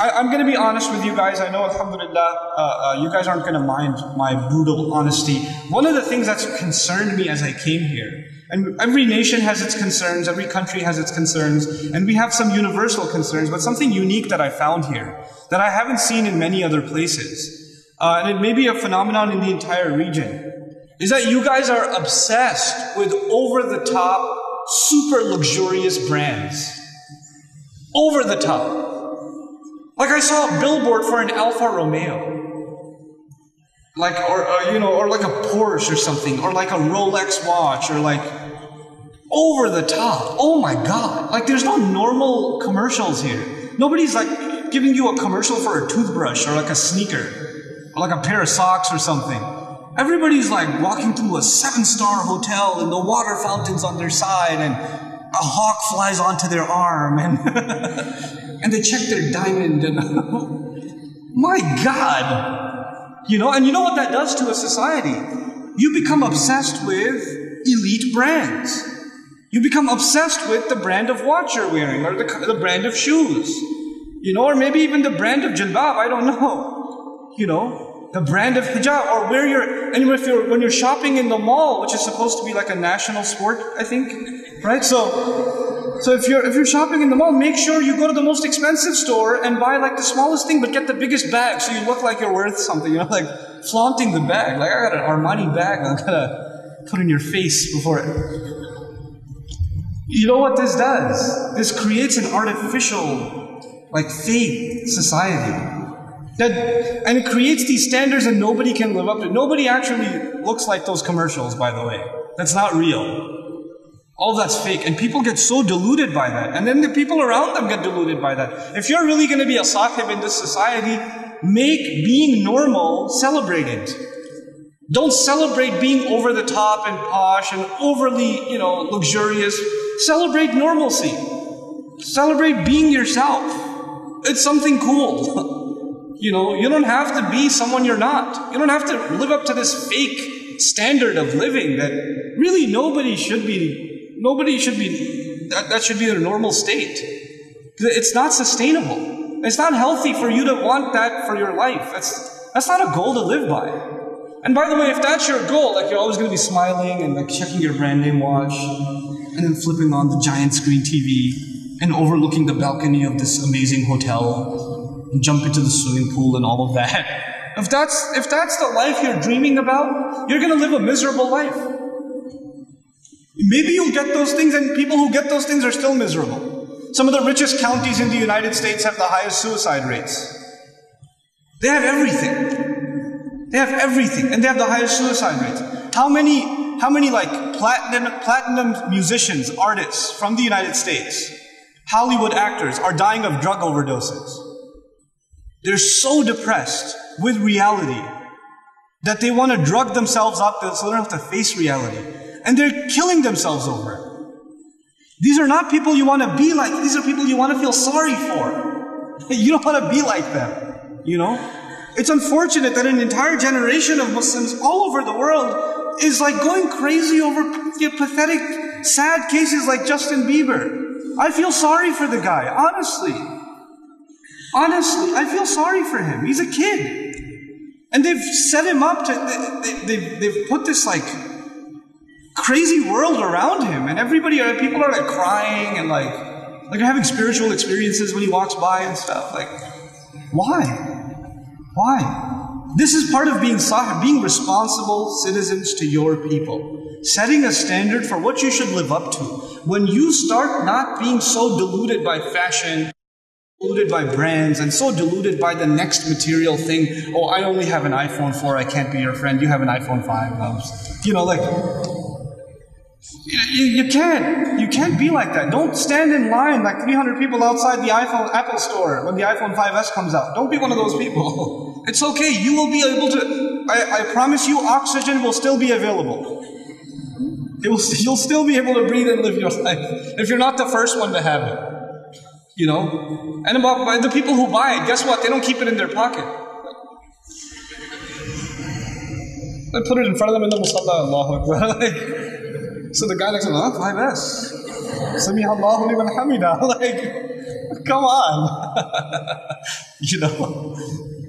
I'm going to be honest with you guys. I know, alhamdulillah, you guys aren't going to mind my brutal honesty. One of the things that's concerned me as I came here, and every nation has its concerns, every country has its concerns, and we have some universal concerns, but something unique that I found here that I haven't seen in many other places, and it may be a phenomenon in the entire region, is that you guys are obsessed with over-the-top, super luxurious brands. Over the top. Like I saw a billboard for an Alfa Romeo. Like, or like a Porsche or something, or like a Rolex watch, or like, over the top. Oh my God. Like there's no normal commercials here. Nobody's like giving you a commercial for a toothbrush, or like a sneaker, or like a pair of socks or something. Everybody's like walking through a 7-star hotel and the water fountains on their side, and a hawk flies onto their arm, and and they check their diamond, and my God, and you know what that does to a society? You become obsessed with elite brands. You become obsessed with the brand of watch you're wearing, or the brand of shoes, or maybe even the brand of jilbab. I don't know, the brand of hijab, or where when you're shopping in the mall, which is supposed to be like a national sport, I think, right? So if you're shopping in the mall, make sure you go to the most expensive store and buy like the smallest thing, but get the biggest bag, so you look like you're worth something. Like flaunting the bag. Like I got an Armani bag, I'm gonna put in your face before it. You know what this does? This creates an artificial, like fake society. And it creates these standards that nobody can live up to. Nobody actually looks like those commercials, by the way. That's not real. All of that's fake. And people get so deluded by that. And then the people around them get deluded by that. If you're really going to be a sahib in this society, make being normal celebrated. Don't celebrate being over the top and posh and overly, luxurious. Celebrate normalcy. Celebrate being yourself. It's something cool. You don't have to be someone you're not. You don't have to live up to this fake standard of living that really nobody should be, that should be their normal state. It's not sustainable. It's not healthy for you to want that for your life. That's not a goal to live by. And by the way, if that's your goal, like you're always going to be smiling and like checking your brand name watch and then flipping on the giant screen TV and overlooking the balcony of this amazing hotel, and jump into the swimming pool and all of that. If that's the life you're dreaming about, you're going to live a miserable life. Maybe you'll get those things, and people who get those things are still miserable. Some of the richest counties in the United States have the highest suicide rates. They have everything. They have everything, and they have the highest suicide rates. How many like platinum musicians, artists from the United States, Hollywood actors are dying of drug overdoses? They're so depressed with reality that they want to drug themselves up so they don't have to face reality. And they're killing themselves over it. These are not people you want to be like. These are people you want to feel sorry for. You don't want to be like them. It's unfortunate that an entire generation of Muslims all over the world is like going crazy over pathetic, sad cases like Justin Bieber. I feel sorry for the guy, honestly. Honestly, I feel sorry for him. He's a kid. And they've set him up to, they've put this like crazy world around him. And people are like crying and like they're having spiritual experiences when he walks by and stuff. Like, why? Why? This is part of being sahib, being responsible citizens to your people. Setting a standard for what you should live up to. When you start not being so deluded by fashion, deluded by brands, and so deluded by the next material thing. Oh, I only have an iPhone 4, I can't be your friend. You have an iPhone 5. You can't be like that. Don't stand in line like 300 people outside the Apple store when the iPhone 5S comes out. Don't be one of those people. It's okay. You will be able to, I promise you, oxygen will still be available. You'll still be able to breathe and live your life if you're not the first one to have it. And about the people who buy it, guess what? They don't keep it in their pocket. They put it in front of them in the musalla, Allahu Akbar. So the guy next to them, 5S. Sami Allahu liman hamida. Come on. You know?